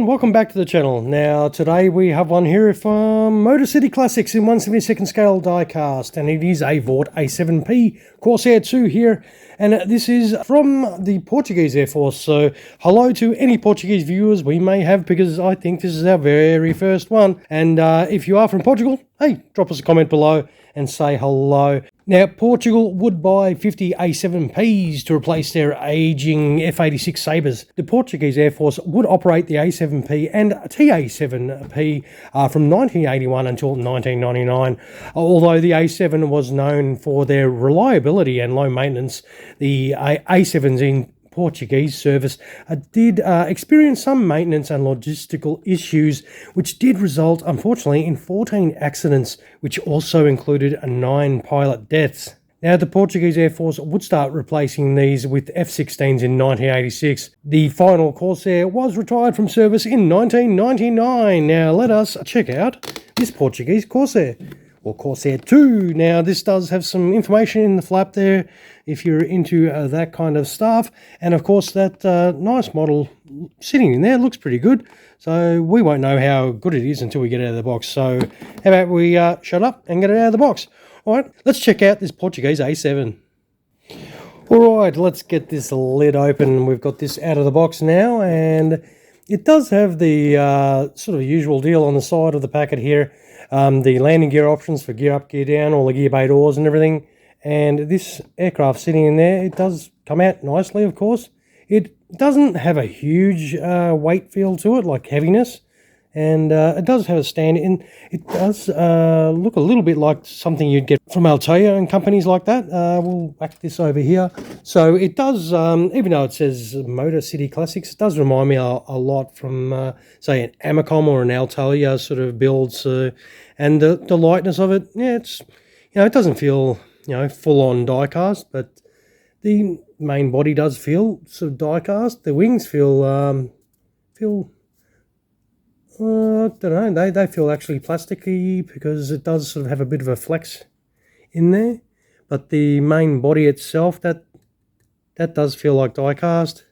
everyone, welcome back to the channel. Now today we have one here from Motor City Classics in 1/72nd scale diecast, and it is a Vought A-7P Corsair II here, and this is from the Portuguese Air Force. So hello to any Portuguese viewers we may have, because I think this is our very first one. And if you are from Portugal, hey, drop us a comment below and say hello. Now, Portugal would buy 50 A-7Ps to replace their aging F-86 Sabres. The Portuguese Air Force would operate the A-7P and TA-7P from 1981 until 1999. Although the A-7 was known for their reliability and low maintenance, the A-7s in Portuguese service did experience some maintenance and logistical issues, which did result, unfortunately, in 14 accidents, which also included 9 pilot deaths. Now, the Portuguese Air Force would start replacing these with F-16s in 1986. The final Corsair was retired from service in 1999. Now, let us check out this Portuguese Corsair, or Corsair II. Now, this does have some information in the flap there if you're into that kind of stuff. And of course, that nice model sitting in there looks pretty good. So we won't know how good it is until we get it out of the box. So how about we shut up and get it out of the box? All right, let's check out this Portuguese A7. All right, let's get this lid open. We've got this out of the box now, and it does have the sort of usual deal on the side of the packet here. The landing gear options for gear up, gear down, all the gear bay doors and everything. And this aircraft sitting in there, it does come out nicely, of course. It doesn't have a huge weight feel to it, like heaviness. And it does have a stand in. It does look a little bit like something you'd get from Altea and companies like that. We'll whack this over here. So it does, even though it says Motor City Classics, it does remind me a lot from, say, an Amacom or an Altea sort of builds. And the lightness of it, yeah, it's, it doesn't feel, full-on die-cast, but the main body does feel sort of die-cast. The wings feel, I don't know, they feel actually plasticky, because it does sort of have a bit of a flex in there. But the main body itself, that does feel like die-cast.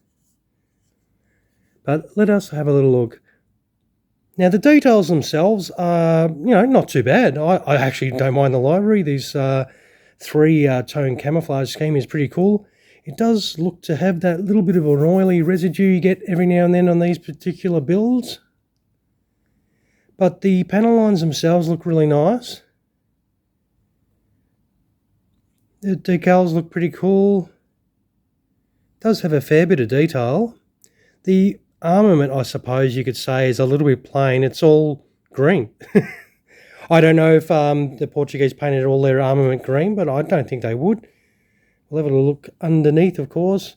But let us have a little look. Now, the details themselves are, not too bad. I actually don't mind the livery. These three-tone camouflage scheme is pretty cool. It does look to have that little bit of an oily residue you get every now and then on these particular builds. But the panel lines themselves look really nice. The decals look pretty cool. It does have a fair bit of detail. The armament, I suppose you could say, is a little bit plain. It's all green. I don't know if the Portuguese painted all their armament green, but I don't think they would. We'll have a look underneath, of course.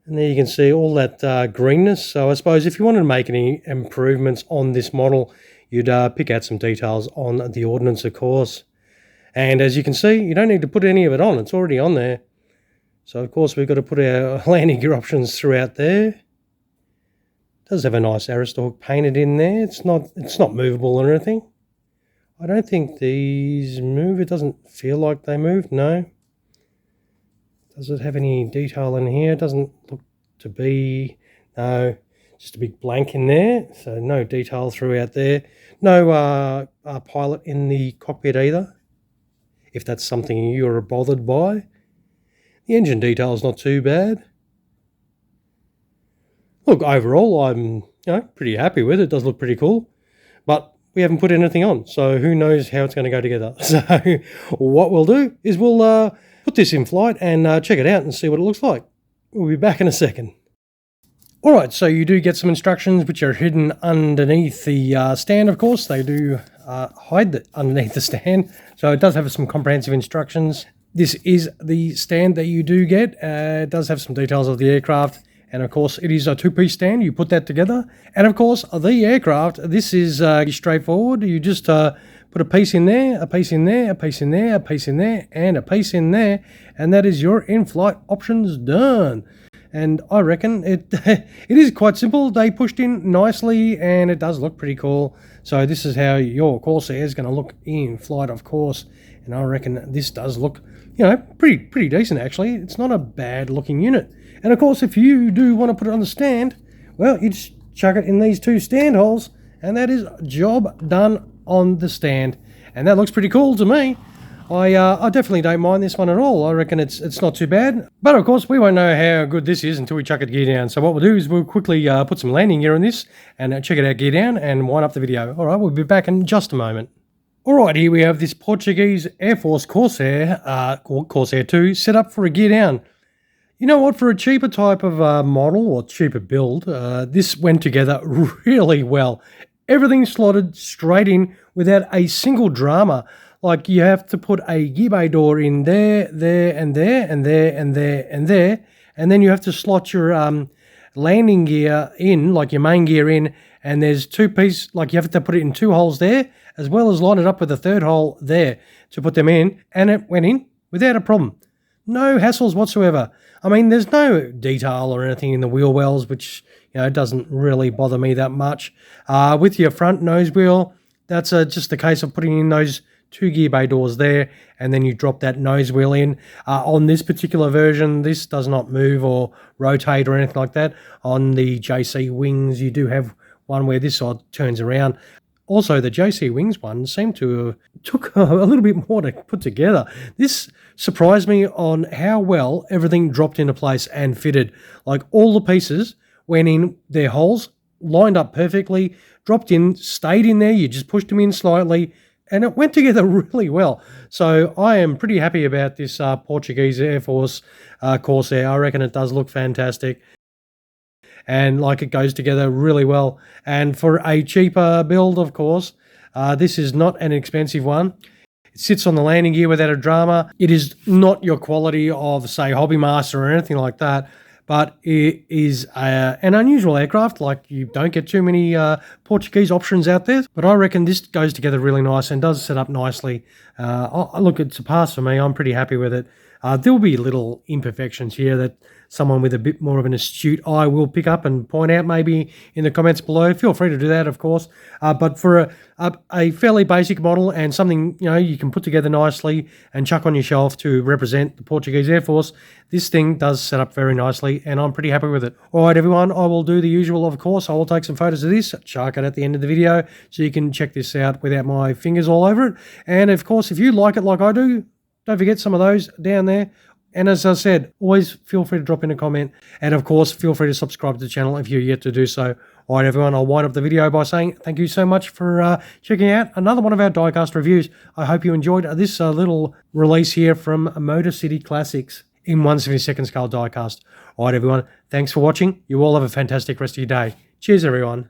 And there you can see all that greenness. So I suppose if you wanted to make any improvements on this model, you'd pick out some details on the ordnance, of course. And as you can see, you don't need to put any of it on. It's already on there. So, of course, we've got to put our landing gear options throughout there. It does have a nice Aristalk painted in there. It's not movable or anything. I don't think these move. It doesn't feel like they move, no. Does it have any detail in here? It doesn't look to be, no. Just a big blank in there, so no detail throughout there. No pilot in the cockpit either, if that's something you're bothered by. The engine detail is not too bad. Look, overall, I'm pretty happy with it. It does look pretty cool, but we haven't put anything on, so who knows how it's going to go together. So what we'll do is we'll put this in flight and check it out and see what it looks like. We'll be back in a second. Alright, so you do get some instructions which are hidden underneath the stand, of course. They do hide underneath the stand, so it does have some comprehensive instructions. This is the stand that you do get. It does have some details of the aircraft, and of course it is a two-piece stand. You put that together, and of course the aircraft, this is straightforward. You just put a piece in there, a piece in there, a piece in there, a piece in there, and a piece in there, and that is your in-flight options done. And I reckon it is quite simple. They pushed in nicely, and it does look pretty cool. So this is how your Corsair is going to look in flight, of course. And I reckon this does look, pretty decent, actually. It's not a bad looking unit. And of course, if you do want to put it on the stand, well, you just chuck it in these two stand holes, and that is job done on the stand. And that looks pretty cool to me. I definitely don't mind this one at all. I reckon it's not too bad. But of course, we won't know how good this is until we chuck it gear down. So what we'll do is we'll quickly put some landing gear on this and check it out gear down and wind up the video. All right, we'll be back in just a moment. All right, here we have this Portuguese Air Force Corsair, Corsair II, set up for a gear down. You know what, for a cheaper type of model or cheaper build, this went together really well. Everything slotted straight in without a single drama. Like you have to put a gear bay door in there, there, and there, and there, and there, and there. And then you have to slot your landing gear in, like your main gear in. And there's two pieces, like you have to put it in two holes there, as well as line it up with a third hole there to put them in. And it went in without a problem. No hassles whatsoever. I mean, there's no detail or anything in the wheel wells, which, you know, doesn't really bother me that much. With your front nose wheel, that's just a case of putting in those two gear bay doors there, and then you drop that nose wheel in. On this particular version, this does not move or rotate or anything like that. On the JC wings, you do have one where this side turns around. Also, the JC wings one seemed to have took a little bit more to put together. This surprised me on how well everything dropped into place and fitted. Like all the pieces went in their holes, lined up perfectly, dropped in, stayed in there. You just pushed them in slightly, and it went together really well. So I am pretty happy about this Portuguese Air Force Corsair. I reckon it does look fantastic. And like it goes together really well. And for a cheaper build, of course, this is not an expensive one. It sits on the landing gear without a drama. It is not your quality of, say, Hobby Master or anything like that. But it is an unusual aircraft. Like, you don't get too many Portuguese options out there. But I reckon this goes together really nice and does set up nicely. Look, it's a pass for me. I'm pretty happy with it. There will be little imperfections here that someone with a bit more of an astute eye will pick up and point out maybe in the comments below. Feel free to do that, of course. But for a fairly basic model and something, you know, you can put together nicely and chuck on your shelf to represent the Portuguese Air Force, this thing does set up very nicely, and I'm pretty happy with it. All right, everyone, I will do the usual, of course. I will take some photos of this, chuck it at the end of the video so you can check this out without my fingers all over it. And, of course, if you like it like I do, don't forget some of those down there. And as I said, always feel free to drop in a comment. And of course, feel free to subscribe to the channel if you're yet to do so. All right, everyone, I'll wind up the video by saying thank you so much for checking out another one of our diecast reviews. I hope you enjoyed this little release here from Motor City Classics in 1/72 scale diecast. All right, everyone, thanks for watching. You all have a fantastic rest of your day. Cheers, everyone.